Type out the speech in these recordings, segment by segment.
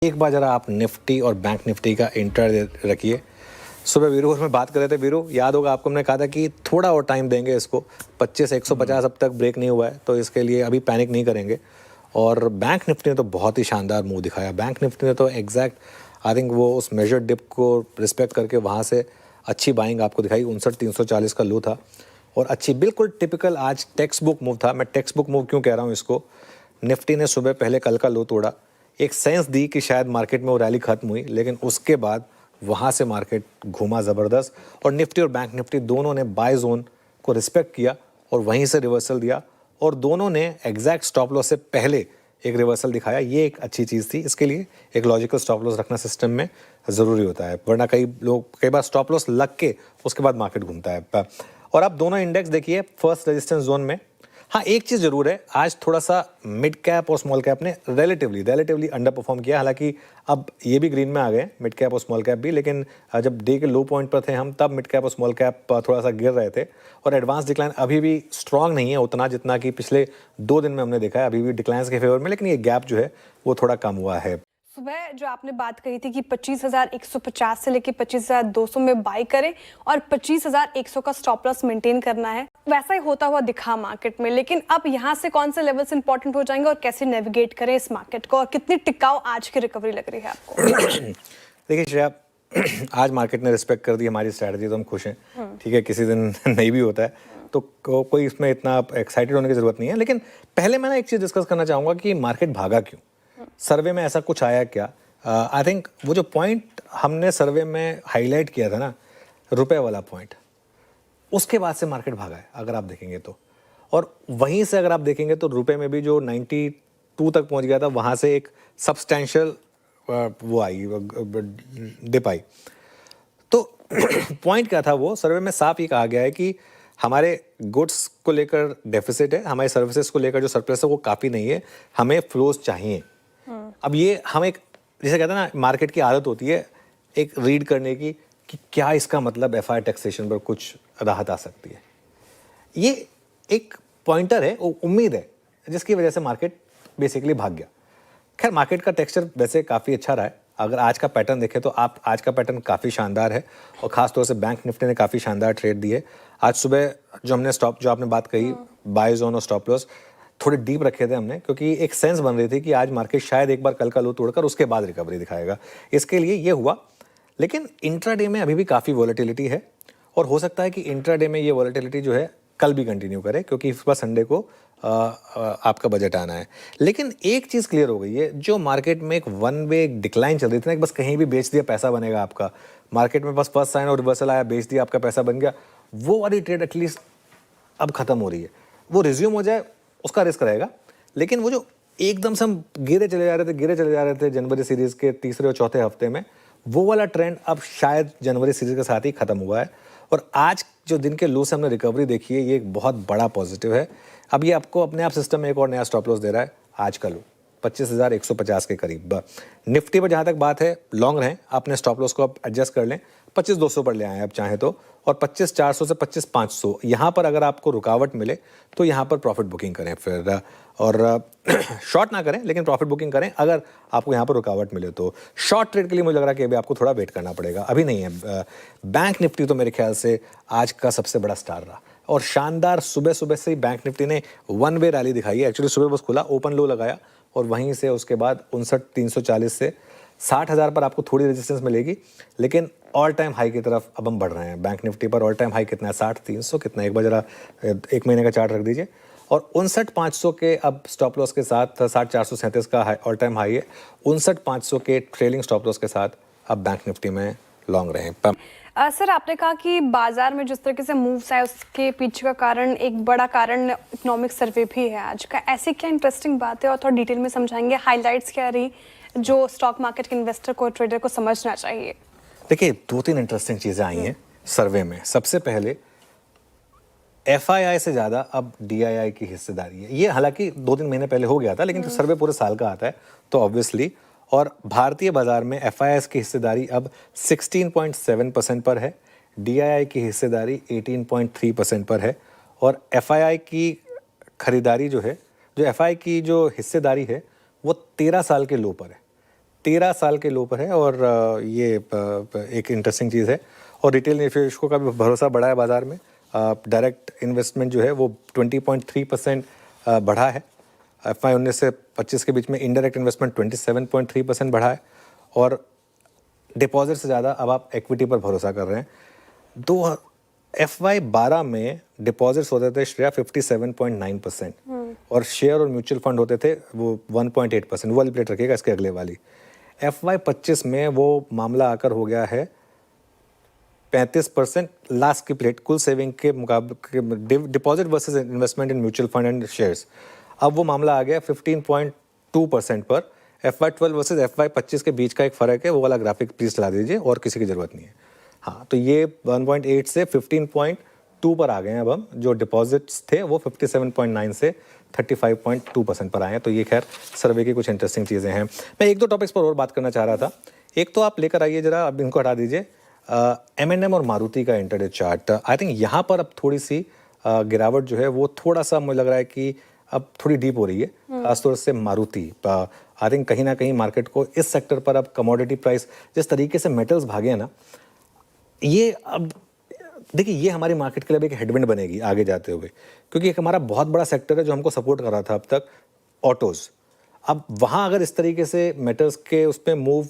एक बार जरा आप निफ्टी और बैंक निफ्टी का इंट्रा रखिए। सुबह वीरू और मैं बात कर रहे थे। वीरू, याद होगा आपको, हमने कहा था कि थोड़ा और टाइम देंगे इसको। 25 150 अब तक ब्रेक नहीं हुआ है, तो इसके लिए अभी पैनिक नहीं करेंगे। और बैंक निफ्टी ने तो बहुत ही शानदार मूव दिखाया। बैंक निफ्टी ने तो एग्जैक्ट आई थिंक वो उस मेजर डिप को रिस्पेक्ट करके वहाँ से अच्छी बाइंग आपको दिखाई। 59,340 का लो था और अच्छी बिल्कुल टिपिकल आज टेक्स्ट बुक मूव था। मैं टेक्स्ट बुक मूव क्यों कह रहा हूँ इसको, निफ्टी ने सुबह पहले कल का लो तोड़ा, एक सेंस दी कि शायद मार्केट में वो रैली खत्म हुई, लेकिन उसके बाद वहाँ से मार्केट घूमा ज़बरदस्त और निफ्टी और बैंक निफ्टी दोनों ने बाय जोन को रिस्पेक्ट किया और वहीं से रिवर्सल दिया और दोनों ने एग्जैक्ट स्टॉप लॉस से पहले एक रिवर्सल दिखाया। ये एक अच्छी चीज़ थी। इसके लिए एक लॉजिकल स्टॉप लॉस रखना सिस्टम में ज़रूरी होता है, वरना कई बार स्टॉप लॉस लग के उसके बाद मार्केट घूमता है। और आप दोनों इंडेक्स देखिए फर्स्ट रेजिस्टेंस जोन में। हाँ, एक चीज़ ज़रूर है, आज थोड़ा सा मिड कैप और स्मॉल कैप ने रिलेटिवली अंडर परफॉर्म किया। हालांकि अब ये भी ग्रीन में आ गए मिड कैप और स्मॉल कैप भी, लेकिन जब डे के लो पॉइंट पर थे हम तब मिड कैप और स्मॉल कैप थोड़ा सा गिर रहे थे और एडवांस डिक्लाइन अभी भी स्ट्रांग नहीं है उतना जितना कि पिछले 2 दिन में हमने देखा है। अभी भी डिक्लाइंस के फेवर में, लेकिन ये गैप जो है वो थोड़ा कम हुआ है। सुबह जो आपने बात कही थी कि 25,150 से लेके 25,200 में बाई करें और 25,100 का स्टॉप लॉस मेंटेन करना है, वैसा ही होता हुआ दिखा मार्केट में। लेकिन अब यहाँ से कौन से लेवल्स इंपॉर्टेंट हो जाएंगे और कैसे नेविगेट करें इस मार्केट को और कितनी टिकाऊ आज की रिकवरी लग रही है आपको? देखिए श्रेया, आज मार्केट ने रिस्पेक्ट कर दी हमारी स्ट्रैटेजी, तो हम खुश हैं। ठीक है, किसी दिन नहीं भी होता है तो कोई इसमें इतना एक्साइटेड होने की जरूरत नहीं है। लेकिन पहले मैं ना एक चीज़ डिस्कस करना चाहूँगा कि मार्केट भागा क्यों। सर्वे में ऐसा कुछ आया क्या? आई थिंक वो जो पॉइंट हमने सर्वे में हाईलाइट किया था ना, रुपए वाला पॉइंट, उसके बाद से मार्केट भागा है अगर आप देखेंगे तो। और वहीं से अगर आप देखेंगे तो रुपए में भी जो 92 तक पहुंच गया था, वहां से एक सब्सटेंशियल वो आई, डिप आई। तो पॉइंट क्या था, वो सर्वे में साफ ये कहा गया है कि हमारे गुड्स को लेकर डेफिसिट है, हमारे सर्विसेज को लेकर जो सरप्लस है वो काफ़ी नहीं है, हमें फ्लोज चाहिए। अब ये हम एक, जैसे कहते हैं ना, मार्केट की आदत होती है एक रीड करने की कि क्या इसका मतलब एफआई टैक्सेशन पर कुछ राहत आ सकती है। ये एक पॉइंटर है, उम्मीद है, जिसकी वजह से मार्केट बेसिकली भाग गया। खैर, मार्केट का टेक्सचर वैसे काफ़ी अच्छा रहा है। अगर आज का पैटर्न देखें तो आप आज का पैटर्न काफ़ी शानदार है और ख़ासतौर से बैंक निफ्टी ने काफ़ी शानदार ट्रेड दी है। आज सुबह जो आपने बात कही बाय जोन और स्टॉप लॉस थोड़े डीप रखे थे हमने, क्योंकि एक सेंस बन रही थी कि आज मार्केट शायद एक बार कल का लो तोड़कर उसके बाद रिकवरी दिखाएगा। इसके लिए ये हुआ। लेकिन इंट्राडे में अभी भी काफ़ी वॉलेटिलिटी है और हो सकता है कि इंट्राडे में ये वॉलेटिलिटी जो है कल भी कंटिन्यू करे, क्योंकि इस बार संडे को आपका बजट आना है। लेकिन एक चीज़ क्लियर हो गई है, जो मार्केट में एक वन वे डिक्लाइन चल रही थी ना, कि बस कहीं भी बेच दिया पैसा बनेगा आपका, मार्केट में बस फर्स्ट साइन और रिवर्सल आया, बेच दिया, आपका पैसा बन गया, वो वाली ट्रेड एटलीस्ट अब खत्म हो रही है। वो रिज्यूम हो जाए उसका रिस्क रहेगा, लेकिन वो जो एकदम से हम गिरे चले जा रहे थे जनवरी सीरीज के तीसरे और चौथे हफ्ते में, वो वाला ट्रेंड अब शायद जनवरी सीरीज के साथ ही खत्म हुआ है। और आज जो दिन के लो से हमने रिकवरी देखी है, ये एक बहुत बड़ा पॉजिटिव है। अब ये आपको अपने आप सिस्टम में एक और नया स्टॉप लॉस दे रहा है आज का लो 25,150 के करीब। निफ्टी पर जहाँ तक बात है, लॉन्ग रहें, अपने स्टॉप लॉस को आप एडजस्ट कर लें, 25,200 पर ले आएँ आप चाहें तो, और 25,400 से 25,500 यहाँ पर अगर आपको रुकावट मिले तो यहाँ पर प्रॉफिट बुकिंग करें फिर। और शॉर्ट ना करें, लेकिन प्रॉफिट बुकिंग करें अगर आपको यहाँ पर रुकावट मिले तो। शॉर्ट ट्रेड के लिए मुझे लग रहा है कि अभी आपको थोड़ा वेट करना पड़ेगा, अभी नहीं है। बैंक निफ्टी तो मेरे ख्याल से आज का सबसे बड़ा स्टार रहा और शानदार सुबह से ही बैंक निफ्टी ने वन वे रैली दिखाई है। एक्चुअली सुबह बस खुला, ओपन लो लगाया और वहीं से उसके बाद 59,340 से 60,000 पर आपको थोड़ी रेजिस्टेंस मिलेगी, लेकिन ऑल टाइम हाई की तरफ अब हम बढ़ रहे हैं। बैंक निफ्टी पर ऑल टाइम हाई कितना है, 60,300 कितना, एक बार जरा एक महीने का चार्ट रख दीजिए। और 59,500 के अब स्टॉप लॉस के साथ 60,437 का ऑल टाइम हाई है। 59,500 के ट्रेलिंग स्टॉप लॉस के साथ अब बैंक निफ्टी में लॉन्ग रहे। सर, आपने कहा कि बाजार में जिस तरीके से मूव्स आए उसके पीछे का कारण, एक बड़ा कारण इकोनॉमिक सर्वे भी है आज का। ऐसी क्या इंटरेस्टिंग बात है और थोड़ा डिटेल में समझाएंगे, हाइलाइट्स क्या रही जो स्टॉक मार्केट के इन्वेस्टर को, ट्रेडर को समझना चाहिए? देखिए, 2-3 इंटरेस्टिंग चीज़ें आई हैं सर्वे में। सबसे पहले एफआईआई से ज़्यादा अब डीआईआई की हिस्सेदारी है। ये हालांकि 2-3 महीने पहले हो गया था, लेकिन तो सर्वे पूरे साल का आता है तो ऑब्वियसली। और भारतीय बाजार में एफआईआई की हिस्सेदारी अब 16.7% पर है, डीआईआई की हिस्सेदारी 18.3% पर है। और एफआईआई की खरीदारी जो है, जो एफआई की जो हिस्सेदारी है, वो 13 साल के लो पर है। 13 साल के लो पर है और ये एक इंटरेस्टिंग चीज़ है। और रिटेल निवेशकों का भी भरोसा बढ़ा है बाजार में। डायरेक्ट इन्वेस्टमेंट जो है वो 20.3% बढ़ा है। FY 19 से 25 के बीच में इनडायरेक्ट इन्वेस्टमेंट 27.3% बढ़ा है। और डिपॉजिट से ज़्यादा अब आप इक्विटी पर भरोसा कर रहे हैं। तो FY 12 में डिपॉजिट्स होते थे श्रेया 57.9% और शेयर और म्यूचुअल फंड होते थे वो 1.8%। वो वाली प्लेट रखिएगा, इसके अगले वाली। FY 25 में वो मामला आकर हो गया है 35% लास्ट की प्लेट कुल सेविंग के मुकाबले deposit versus investment in mutual fund and shares. अब वो मामला आ गया 15.2% पर। FY 12 वर्सेस FY 25 के बीच का एक फ़र्क है, वो वाला ग्राफिक प्लीज ला दीजिए और किसी की ज़रूरत नहीं है। हाँ, तो ये 1.8 से 15.2 पर आ गए हैं। अब हम जो डिपॉजिट्स थे वो 57.9 से 35.2% पर आए हैं। तो ये खैर सर्वे की कुछ इंटरेस्टिंग चीज़ें हैं। मैं एक दो टॉपिक्स पर और बात करना चाह रहा था। एक तो आप लेकर आइए जरा, अब इनको हटा दीजिए, M&M और मारुति का इंटरडे चार्ट। आई थिंक यहाँ पर अब थोड़ी सी गिरावट जो है वो थोड़ा सा मुझे लग रहा है कि अब थोड़ी डीप हो रही है, खासतौर से मारुति। आई थिंक कहीं ना कहीं मार्केट को इस सेक्टर पर अब कमोडिटी प्राइस जिस तरीके से मेटल्स भागे हैं ना, ये अब देखिए ये हमारी मार्केट के लिए एक हेडविंड बनेगी आगे जाते हुए, क्योंकि एक हमारा बहुत बड़ा सेक्टर है जो हमको सपोर्ट कर रहा था अब तक, ऑटोज़। अब वहाँ अगर इस तरीके से मेटल्स के उस पर मूव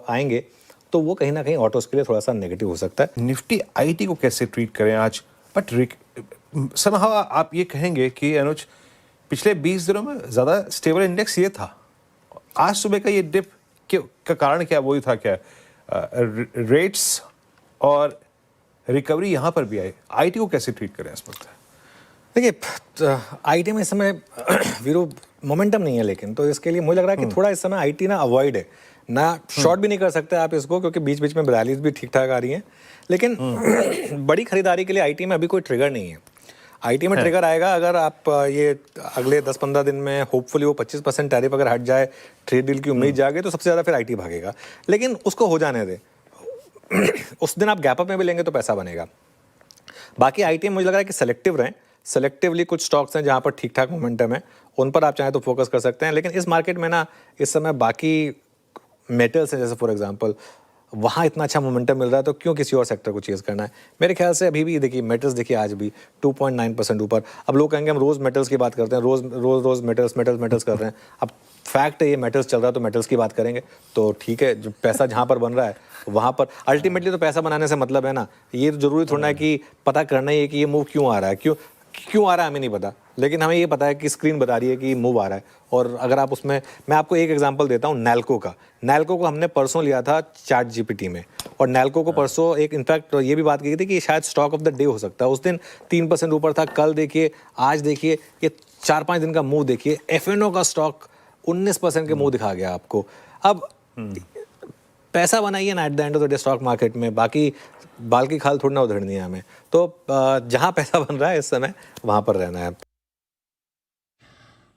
आएंगे तो वो कहीं ना कहीं ऑटोज़ के लिए थोड़ा सा नेगेटिव हो सकता है। निफ्टी आईटी को कैसे ट्रीट करें आज? बट समहाउ आप ये कहेंगे कि अनुज पिछले 20 दिनों में ज़्यादा स्टेबल इंडेक्स ये था, आज सुबह का ये डिप का कारण क्या? वही था क्या? रेट्स और रिकवरी यहाँ पर भी आई। आईटी को कैसे ट्रीट करें इस वक्त? देखिए आईटी में इस समय वीरो मोमेंटम नहीं है, लेकिन तो इसके लिए मुझे लग रहा है कि थोड़ा इस समय आईटी ना अवॉइड है ना, शॉर्ट भी नहीं कर सकते आप इसको, क्योंकि बीच बीच में रैलीज भी ठीक ठाक आ रही हैं। लेकिन बड़ी खरीदारी के लिए आईटी में अभी कोई ट्रिगर नहीं है। आईटी में ट्रिगर आएगा अगर आप ये अगले 10-15 दिन में होपफुली वो 25% टैरिफ अगर हट जाए, ट्रेड डील की उम्मीद जागे, तो सबसे ज़्यादा फिर आईटी भागेगा। लेकिन उसको हो जाने दे, उस दिन आप गैप अप में भी लेंगे तो पैसा बनेगा। बाकी आईटी में मुझे लग रहा है कि सेलेक्टिव रहें। सेलेक्टिवली कुछ स्टॉक्स हैं जहाँ पर ठीक ठाक मोमेंटम है, उन पर आप चाहें तो फोकस कर सकते हैं। लेकिन इस मार्केट में ना इस समय बाकी मेटल्स हैं, जैसे फॉर एग्जांपल वहाँ इतना अच्छा मोमेंटम मिल रहा है तो क्यों किसी और सेक्टर को चेज़ करना है। मेरे ख्याल से अभी भी देखिए मेटल्स देखिए आज भी 2.9% ऊपर। अब लोग कहेंगे हम रोज़ मेटल्स की बात करते हैं, रोज़ मेटल्स कर रहे हैं। अब फैक्ट है ये मेटल्स चल रहा है तो मेटल्स की बात करेंगे तो ठीक है। जो पैसा जहाँ पर बन रहा है वहाँ पर अल्टीमेटली तो पैसा बनाने से मतलब है ना। ये जरूरी थोड़ा है कि पता करना ही है कि ये मूव क्यों आ रहा है, क्यों आ रहा है हमें नहीं पता, लेकिन हमें ये पता है कि स्क्रीन बता रही है कि मूव आ रहा है। और अगर आप उसमें, मैं आपको एक एग्जांपल देता हूँ नैल्को का। नैल्को को हमने परसों लिया था चैट जीपीटी में, और नैल्को को परसों एक इनफैक्ट ये भी बात की थी कि शायद स्टॉक ऑफ द डे हो सकता है। उस दिन 3% ऊपर था, कल देखिए, आज देखिए, ये 4-5 दिन का मूव देखिए। एफएनओ का स्टॉक 19% के मूव दिखा गया आपको। अब पैसा बनाइए ना at the end of the day stock market में, बाकी बाल की खाल थोड़ी ना उधेड़नी है हमें। तो जहां पैसा बन रहा है इस समय वहां पर रहना है।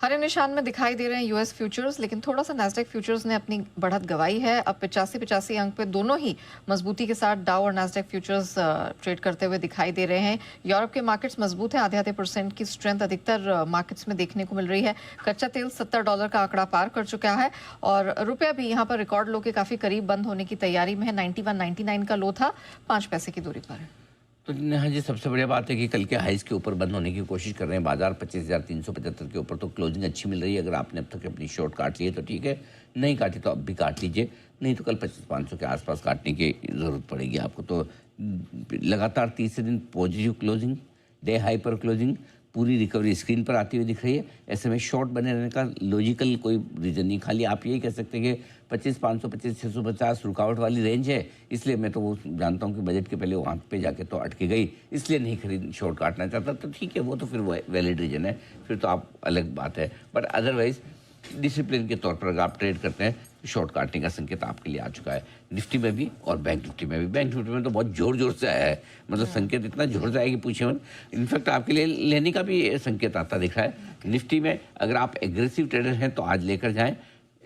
हरे निशान में दिखाई दे रहे हैं यूएस फ्यूचर्स, लेकिन थोड़ा सा नैस्डैक फ्यूचर्स ने अपनी बढ़त गवाई है। अब 85 अंक पे दोनों ही मजबूती के साथ डाउ और नैस्डैक फ्यूचर्स ट्रेड करते हुए दिखाई दे रहे हैं। यूरोप के मार्केट्स मजबूत है, आधे % की स्ट्रेंथ अधिकतर मार्केट्स में देखने को मिल रही है। कच्चा तेल $70 का आंकड़ा पार कर चुका है और रुपया भी यहाँ पर रिकॉर्ड लो के काफी करीब बंद होने की तैयारी में है। 91.99 का लो था, 5 पैसे की दूरी पर है। तो हाँ जी, सबसे बढ़िया बात है कि कल के हाइस के ऊपर बंद होने की कोशिश कर रहे हैं बाजार 25,375 के ऊपर। तो क्लोजिंग अच्छी मिल रही है। अगर आपने अब तक अपनी शॉर्ट काट ली है तो ठीक है, नहीं काटी तो अब भी काट लीजिए, नहीं तो कल 25,500 के आसपास काटने की ज़रूरत पड़ेगी आपको। तो लगातार तीसरे दिन पॉजिटिव क्लोजिंग, डे हाई पर क्लोजिंग, पूरी रिकवरी स्क्रीन पर आती हुई दिख रही है। ऐसे में शॉर्ट बने रहने का लॉजिकल कोई रीज़न नहीं, खाली आप यही कह सकते हैं कि 25,500 25,650 रुकावट वाली रेंज है। इसलिए मैं तो वो जानता हूँ कि बजट के पहले वहाँ पे जाके तो अटके गई, इसलिए नहीं खरीद शॉर्ट काटना चाहता। तो ठीक है, वो तो फिर वैलिड रीज़न है, फिर तो आप अलग बात है। बट अदरवाइज डिसिप्लिन के तौर पर अगर आप ट्रेड करते हैं, शॉर्ट काटने का संकेत आपके लिए आ चुका है। निफ्टी में भी और बैंक निफ्टी में भी। बैंक निफ्टी में तो बहुत जोर से आया है, मतलब संकेत इतना जोर से आया कि पूछे मत। इनफैक्ट आपके लिए लेने का भी संकेत आता दिख रहा है। निफ्टी में अगर आप एग्रेसिव ट्रेडर हैं तो आज लेकर जाएं,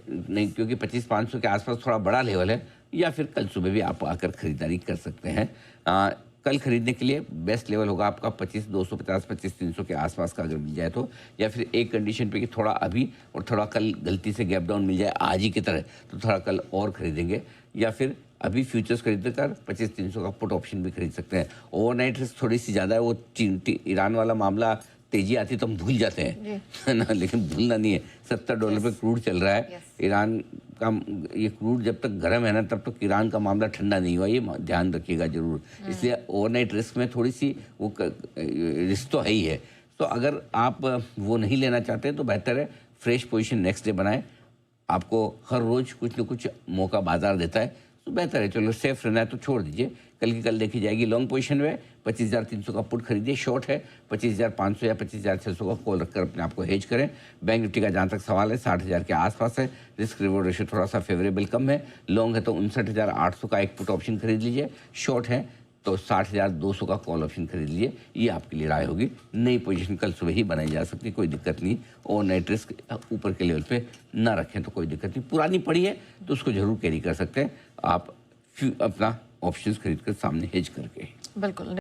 नहीं क्योंकि 25,500 के आसपास थोड़ा बड़ा लेवल है, या फिर कल सुबह भी आप आकर खरीदारी कर सकते हैं। कल खरीदने के लिए बेस्ट लेवल होगा आपका 25,250 25,300 के आसपास का अगर मिल जाए तो, या फिर एक कंडीशन पे कि थोड़ा अभी और थोड़ा कल गलती से गैप डाउन मिल जाए आज ही की तरह तो थोड़ा कल और खरीदेंगे, या फिर अभी फ्यूचर्स खरीद कर 25,300 का पुट ऑप्शन भी खरीद सकते हैं। ओवरनाइट रिस्क थोड़ी सी ज़्यादा है, वो ईरान वाला मामला तेजी आती तो हम भूल जाते हैं, है ना, लेकिन भूलना नहीं है। $70 पे क्रूड चल रहा है ईरान का, ये क्रूड जब तक गर्म है ना तब तक ईरान का मामला ठंडा नहीं हुआ, ये ध्यान रखिएगा जरूर। इसलिए ओवरनाइट रिस्क में थोड़ी सी वो रिस्क तो है ही है। तो अगर आप वो नहीं लेना चाहते तो बेहतर है फ्रेश पोजीशन नेक्स्ट डे बनाएं। आपको हर रोज कुछ न कुछ मौका बाजार देता है तो बेहतर है, चलो सेफ रहना है तो छोड़ दीजिए, कल की कल देखी जाएगी। लॉन्ग पोजीशन में 25,300 का पुट खरीदिए, शॉर्ट है 25,500 या 25,600 का कॉल रखकर अपने आप को हेज करें। बैंक निफ्टी का जहाँ तक सवाल है 60,000 के आसपास है, रिस्क रिवॉर्ड रेशियो थोड़ा सा फेवरेबल कम है। लॉन्ग है तो 59,800 का एक पुट ऑप्शन खरीद लीजिए, शॉर्ट है तो 60,200 का कॉल ऑप्शन खरीद लीजिए। ये आपके लिए राय होगी। नई पोजीशन कल सुबह ही बनाई जा सकती है, कोई दिक्कत नहीं। और नाइट रिस्क ऊपर के लेवल पे ना रखें तो कोई दिक्कत नहीं। पुरानी पड़ी है तो उसको जरूर कैरी कर सकते हैं आप अपना ऑप्शंस खरीद कर सामने हेज करके। बिल्कुल।